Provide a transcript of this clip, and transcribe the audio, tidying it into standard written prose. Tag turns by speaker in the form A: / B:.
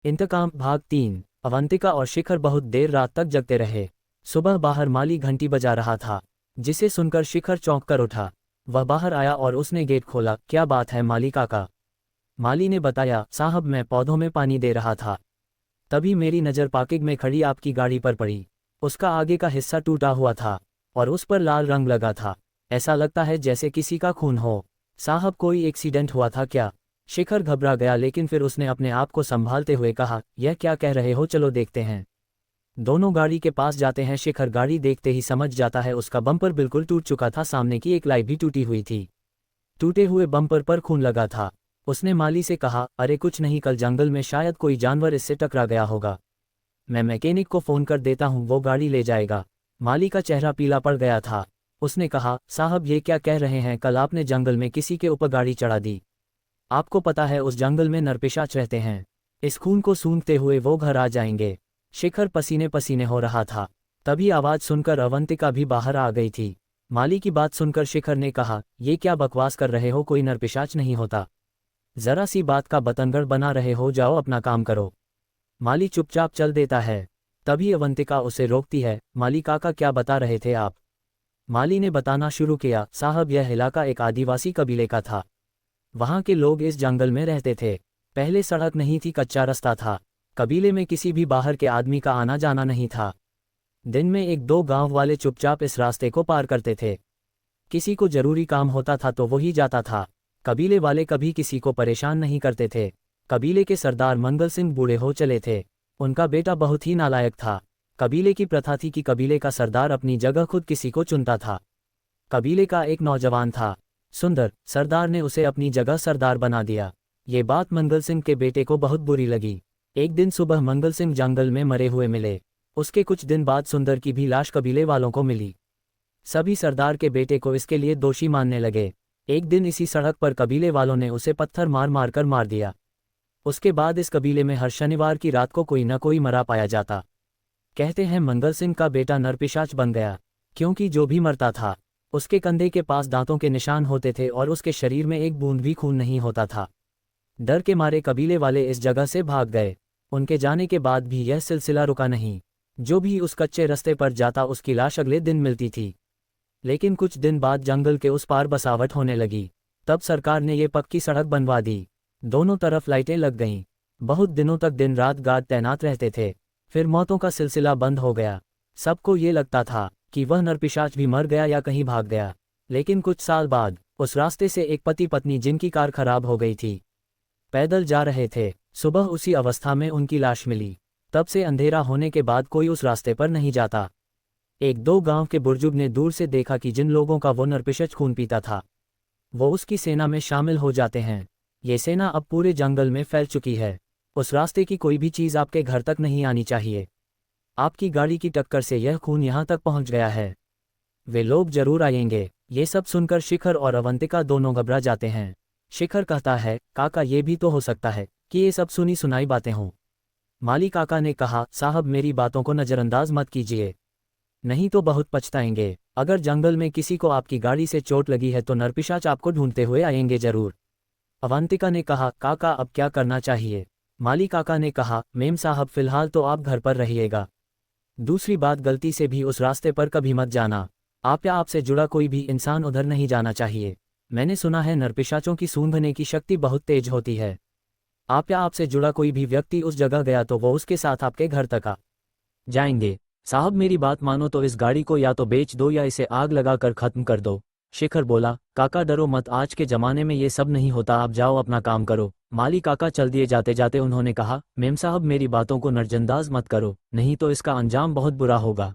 A: इंतकाम भाग 3। अवंतिका और शिखर बहुत देर रात तक जगते रहे। सुबह बाहर माली घंटी बजा रहा था, जिसे सुनकर शिखर चौंक कर उठा। वह बाहर आया और उसने गेट खोला। क्या बात है माली काका? माली ने बताया, साहब मैं पौधों में पानी दे रहा था, तभी मेरी नज़र पार्किंग में खड़ी आपकी गाड़ी पर पड़ी। उसका आगे का हिस्सा टूटा हुआ था और उस पर लाल रंग लगा था। ऐसा लगता है जैसे किसी का खून हो। साहब कोई एक्सीडेंट हुआ था क्या? शिखर घबरा गया, लेकिन फिर उसने अपने आप को संभालते हुए कहा, यह क्या कह रहे हो, चलो देखते हैं। दोनों गाड़ी के पास जाते हैं। शिखर गाड़ी देखते ही समझ जाता है उसका बम्पर बिल्कुल टूट चुका था, सामने की एक लाइट भी टूटी हुई थी। टूटे हुए बम्पर पर खून लगा था। उसने माली से कहा, अरे कुछ नहीं, कल जंगल में शायद कोई जानवर इससे टकरा गया होगा। मैं मैकेनिक को फ़ोन कर देता हूँ, वो गाड़ी ले जाएगा। माली का चेहरा पीला पड़ गया था। उसने कहा, साहब ये क्या कह रहे हैं, कल आपने जंगल में किसी के ऊपर गाड़ी चढ़ा दी। आपको पता है उस जंगल में नरपिशाच रहते हैं। इस खून को सूंघते हुए वो घर आ जाएंगे। शिखर पसीने पसीने हो रहा था। तभी आवाज़ सुनकर अवंतिका भी बाहर आ गई थी। माली की बात सुनकर शिखर ने कहा, ये क्या बकवास कर रहे हो, कोई नरपिशाच नहीं होता। जरा सी बात का बतंगड़ बना रहे हो, जाओ अपना काम करो। माली चुपचाप चल देता है। तभी अवंतिका उसे रोकती है। माली काका क्या बता रहे थे आप? माली ने बताना शुरू किया, साहब यह इलाका एक आदिवासी कबीले का था। वहाँ के लोग इस जंगल में रहते थे। पहले सड़क नहीं थी, कच्चा रास्ता था। कबीले में किसी भी बाहर के आदमी का आना जाना नहीं था। दिन में एक दो गांव वाले चुपचाप इस रास्ते को पार करते थे। किसी को जरूरी काम होता था तो वही जाता था। कबीले वाले कभी किसी को परेशान नहीं करते थे। कबीले के सरदार मंगल सिंह बूढ़े हो चले थे। उनका बेटा बहुत ही नालायक था। कबीले की प्रथा थी कि कबीले का सरदार अपनी जगह खुद किसी को चुनता था। कबीले का एक नौजवान था, सुंदर। सरदार ने उसे अपनी जगह सरदार बना दिया। ये बात मंगल सिंह के बेटे को बहुत बुरी लगी। एक दिन सुबह मंगल सिंह जंगल में मरे हुए मिले। उसके कुछ दिन बाद सुंदर की भी लाश कबीले वालों को मिली। सभी सरदार के बेटे को इसके लिए दोषी मानने लगे। एक दिन इसी सड़क पर कबीले वालों ने उसे पत्थर मार मार कर मार दिया। उसके बाद इस कबीले में हर शनिवार की रात को कोई न कोई मरा पाया जाता। कहते हैं मंगल सिंह का बेटा नरपिशाच बन गया, क्योंकि जो भी मरता था उसके कंधे के पास दांतों के निशान होते थे और उसके शरीर में एक बूंद भी खून नहीं होता था। डर के मारे कबीले वाले इस जगह से भाग गए। उनके जाने के बाद भी यह सिलसिला रुका नहीं। जो भी उस कच्चे रास्ते पर जाता उसकी लाश अगले दिन मिलती थी। लेकिन कुछ दिन बाद जंगल के उस पार बसावट होने लगी। तब सरकार ने ये पक्की सड़क बनवा दी। दोनों तरफ लाइटें लग गईं। बहुत दिनों तक दिन रात गार्ड तैनात रहते थे। फिर मौतों का सिलसिला बंद हो गया। सबको ये लगता था कि वह नरपिशाच भी मर गया या कहीं भाग गया। लेकिन कुछ साल बाद उस रास्ते से एक पति पत्नी, जिनकी कार खराब हो गई थी, पैदल जा रहे थे। सुबह उसी अवस्था में उनकी लाश मिली। तब से अंधेरा होने के बाद कोई उस रास्ते पर नहीं जाता। एक दो गांव के बुजुर्ग ने दूर से देखा कि जिन लोगों का वो नरपिशाच खून पीता था, वो उसकी सेना में शामिल हो जाते हैं। ये सेना अब पूरे जंगल में फैल चुकी है। उस रास्ते की कोई भी चीज़ आपके घर तक नहीं आनी चाहिए। आपकी गाड़ी की टक्कर से यह खून यहाँ तक पहुँच गया है, वे लोग जरूर आएंगे। ये सब सुनकर शिखर और अवंतिका दोनों घबरा जाते हैं। शिखर कहता है, काका ये भी तो हो सकता है कि ये सब सुनी सुनाई बातें हों। माली काका ने कहा, साहब मेरी बातों को नज़रअंदाज मत कीजिए, नहीं तो बहुत पछताएंगे। अगर जंगल में किसी को आपकी गाड़ी से चोट लगी है तो नरपिशाच आपको ढूंढते हुए आएंगे जरूर। अवंतिका ने कहा, काका अब क्या करना चाहिए? माली काका ने कहा, मेम साहब फिलहाल तो आप घर पर रहिएगा। दूसरी बात, गलती से भी उस रास्ते पर कभी मत जाना। आप या आपसे जुड़ा कोई भी इंसान उधर नहीं जाना चाहिए। मैंने सुना है नरपिशाचों की सूंघने की शक्ति बहुत तेज होती है। आप या आपसे जुड़ा कोई भी व्यक्ति उस जगह गया तो वो उसके साथ आपके घर तक आ जाएंगे। साहब मेरी बात मानो तो इस गाड़ी को या तो बेच दो या इसे आग लगाकर खत्म कर दो। शिखर बोला, काका डरो मत, आज के ज़माने में ये सब नहीं होता, आप जाओ अपना काम करो। माली काका चल दिए। जाते जाते उन्होंने कहा, मेम साहब मेरी बातों को नज़रअंदाज मत करो, नहीं तो इसका अंजाम बहुत बुरा होगा।